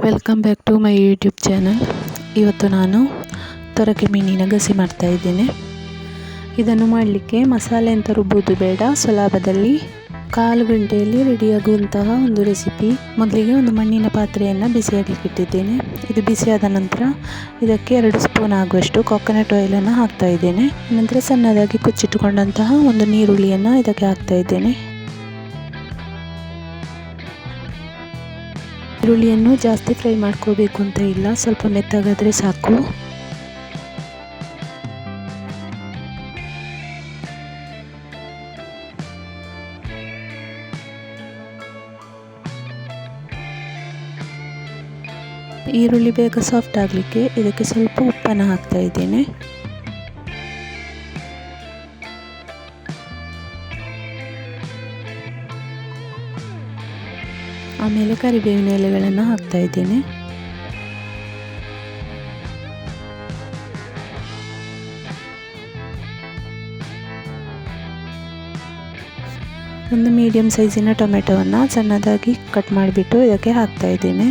Welcome back to my YouTube channel. ಇವತ್ತು ನಾನು ತೊರಕೆ ಮೀನಿನ ಗಸಿ ಮಾಡ್ತಾ ಇದ್ದೇನೆ. ಇದನ್ನು ಮಾಡಲಿಕ್ಕೆ ಮಸಾಲೆ ಅಂತ ರುಬ್ಬುವುದು ಬೇಡ, ಸುಲಭದಲ್ಲಿ 1/4 ಗಂಟೆಯಲ್ಲಿ ರೆಡಿಯಾಗುವಂತಹ ಒಂದು ರೆಸಿಪಿ. ಮೊದಲಿಗೆ ಒಂದು ಮಣ್ಣಿನ ಪಾತ್ರೆಯನ್ನು ಬಿಸಿಯಾಗಲಿಕ್ಕೆ ಇಟ್ಟಿದ್ದೇನೆ. ಇದು ಬಿಸಿಯಾದ ನಂತರ ಇದಕ್ಕೆ 2 ಸ್ಪೂನ್ ಆಗುವಷ್ಟು ಕೊಕೊನಟ್ ಆಯಿಲನ್ನು ಹಾಕ್ತಾ ಇದ್ದೇನೆ. ನಂತರ ಸಣ್ಣದಾಗಿ ಕುಚ್ಚಿಟ್ಟುಕೊಂಡಂತಹ ಒಂದು ನೀರುಳ್ಳಿಯನ್ನು ಇದಕ್ಕೆ ಹಾಕ್ತಾ ಇದ್ದೇನೆ. ಈರುಳ್ಳಿಯನ್ನು ಜಾಸ್ತಿ ಫ್ರೈ ಮಾಡ್ಕೋಬೇಕು ಅಂತ ಇಲ್ಲ, ಸ್ವಲ್ಪ ಮೆತ್ತಗಾದರೆ ಸಾಕು. ಈರುಳ್ಳಿ ಬೇಗ ಸಾಫ್ಟ್ ಆಗಲಿಕ್ಕೆ ಇದಕ್ಕೆ ಸ್ವಲ್ಪ ಉಪ್ಪನ್ನು ಹಾಕ್ತಾ ಇದ್ದೇನೆ. ಆಮೇಲೆ ಕರಿಬೇವಿನ ಎಲೆಗಳನ್ನು ಹಾಕ್ತಾ ಇದ್ದೇನೆ. ಒಂದು ಮೀಡಿಯಂ ಸೈಜಿನ ಟೊಮೆಟೊವನ್ನು ಸಣ್ಣದಾಗಿ ಕಟ್ ಮಾಡಿಬಿಟ್ಟು ಇದಕ್ಕೆ ಹಾಕ್ತಾ ಇದ್ದೇನೆ.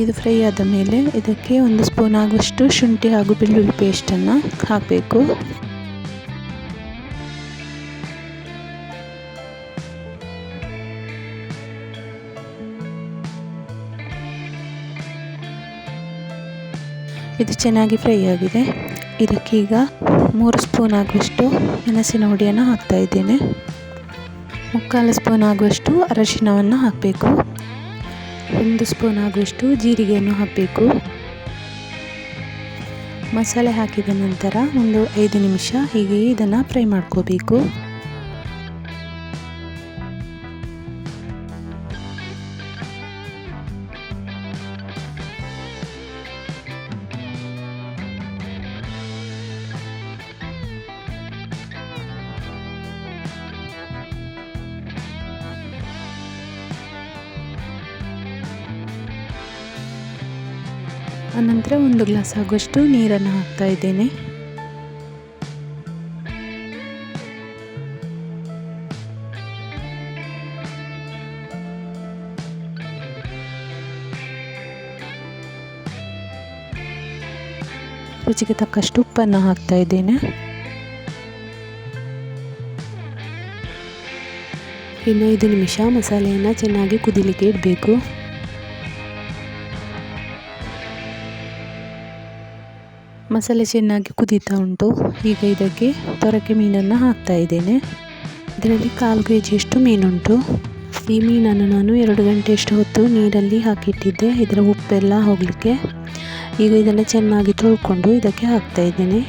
ಇದು ಫ್ರೈ ಆದ ಮೇಲೆ ಇದಕ್ಕೆ 1 ಸ್ಪೂನ್ ಆಗುವಷ್ಟು ಶುಂಠಿ ಹಾಗೂ ಬೆಳ್ಳುಳ್ಳಿ ಪೇಸ್ಟನ್ನು ಹಾಕಬೇಕು. ಇದು ಚೆನ್ನಾಗಿ ಫ್ರೈ ಆಗಿದೆ. ಇದಕ್ಕೀಗ 3 ಸ್ಪೂನ್ ಆಗುವಷ್ಟು ಮೆಣಸಿನ ಹುಡಿಯನ್ನು ಹಾಕ್ತಾ ಇದ್ದೇನೆ. 3/4 ಸ್ಪೂನ್ ಆಗುವಷ್ಟು ಅರಿಶಿನವನ್ನು ಹಾಕಬೇಕು. 1 ಸ್ಪೂನ್ ಆಗುವಷ್ಟು ಜೀರಿಗೆಯನ್ನು ಹಾಕಬೇಕು. ಮಸಾಲೆ ಹಾಕಿದ ನಂತರ ಒಂದು 5 ನಿಮಿಷ ಹೀಗೆ ಇದನ್ನು ಫ್ರೈ ಮಾಡ್ಕೋಬೇಕು. ಅನಂತರ 1 ಗ್ಲಾಸ್ ಆಗುವಷ್ಟು ನೀರನ್ನು ಹಾಕ್ತಾ ಇದ್ದೇನೆ. ರುಚಿಗೆ ತಕ್ಕಷ್ಟು ಉಪ್ಪನ್ನು ಹಾಕ್ತಾ ಇದ್ದೇನೆ. ಇನ್ನು 5 ನಿಮಿಷ ಮಸಾಲೆಯನ್ನು ಚೆನ್ನಾಗಿ ಕುದಿಲಿಕ್ಕೆ ಇಡಬೇಕು. ಮಸಾಲೆ ಚೆನ್ನಾಗಿ ಕುದೀತಾ ಉಂಟು. ಈಗ ಇದಕ್ಕೆ ತೊರಕೆ ಮೀನನ್ನು ಹಾಕ್ತಾ ಇದ್ದೇನೆ. ಇದರಲ್ಲಿ 1/4 kgಯಷ್ಟು ಮೀನುಂಟು. ಈ ಮೀನನ್ನು ನಾನು 2 ಗಂಟೆಯಷ್ಟು ಹೊತ್ತು ನೀರಲ್ಲಿ ಹಾಕಿಟ್ಟಿದ್ದೆ, ಇದರ ಉಪ್ಪೆಲ್ಲ ಹೋಗಲಿಕ್ಕೆ. ಈಗ ಇದನ್ನು ಚೆನ್ನಾಗಿ ತೊಳ್ಕೊಂಡು ಇದಕ್ಕೆ ಹಾಕ್ತಾ ಇದ್ದೇನೆ.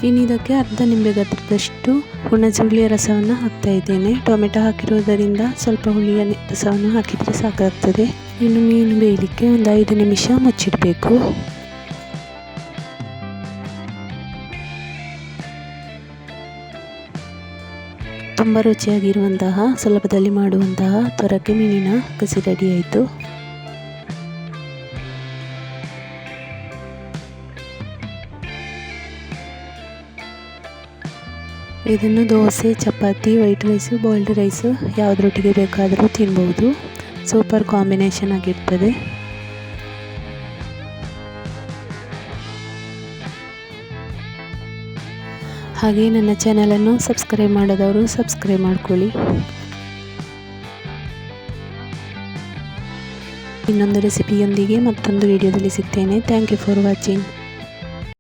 ಇನ್ನು ಇದಕ್ಕೆ ಅರ್ಧ ನಿಂಬೆ ಗಾತ್ರದಷ್ಟು ಹುಣಸೆ ರಸವನ್ನು ಹಾಕ್ತಾ ಇದ್ದೇನೆ. ಟೊಮೆಟೊ ಹಾಕಿರುವುದರಿಂದ ಸ್ವಲ್ಪ ಹುಳಿಯ ರಸವನ್ನು ಹಾಕಿದರೆ ಸಾಕಾಗ್ತದೆ. ಇನ್ನು ಮೀನು ಬೇಯಲಿಕ್ಕೆ ಒಂದು 5 ನಿಮಿಷ ಮುಚ್ಚಿಡಬೇಕು. ತುಂಬ ರುಚಿಯಾಗಿರುವಂತಹ ಸುಲಭದಲ್ಲಿ ಮಾಡುವಂತಹ ತೊರಕೆ ಮೀನಿನ ಗಸಿ ರೆಡಿ ಆಯಿತು. ಇದನ್ನು dosa, chapati, white rice, boiled rice ಯಾವುದರೊಟ್ಟಿಗೆ ಬೇಕಾದರೂ ತಿನ್ಬೋದು. ಸೂಪರ್ ಕಾಂಬಿನೇಷನ್ ಆಗಿರ್ತದೆ. ಹಾಗೆ ನನ್ನ ಚಾನಲನ್ನು ಸಬ್ಸ್ಕ್ರೈಬ್ ಮಾಡದವರು ಸಬ್ಸ್ಕ್ರೈಬ್ ಮಾಡ್ಕೊಳ್ಳಿ. ಇನ್ನೊಂದು ರೆಸಿಪಿಯೊಂದಿಗೆ ಮತ್ತೊಂದು ವಿಡಿಯೋದಲ್ಲಿ ಸಿಗ್ತೇನೆ. Thank you for watching.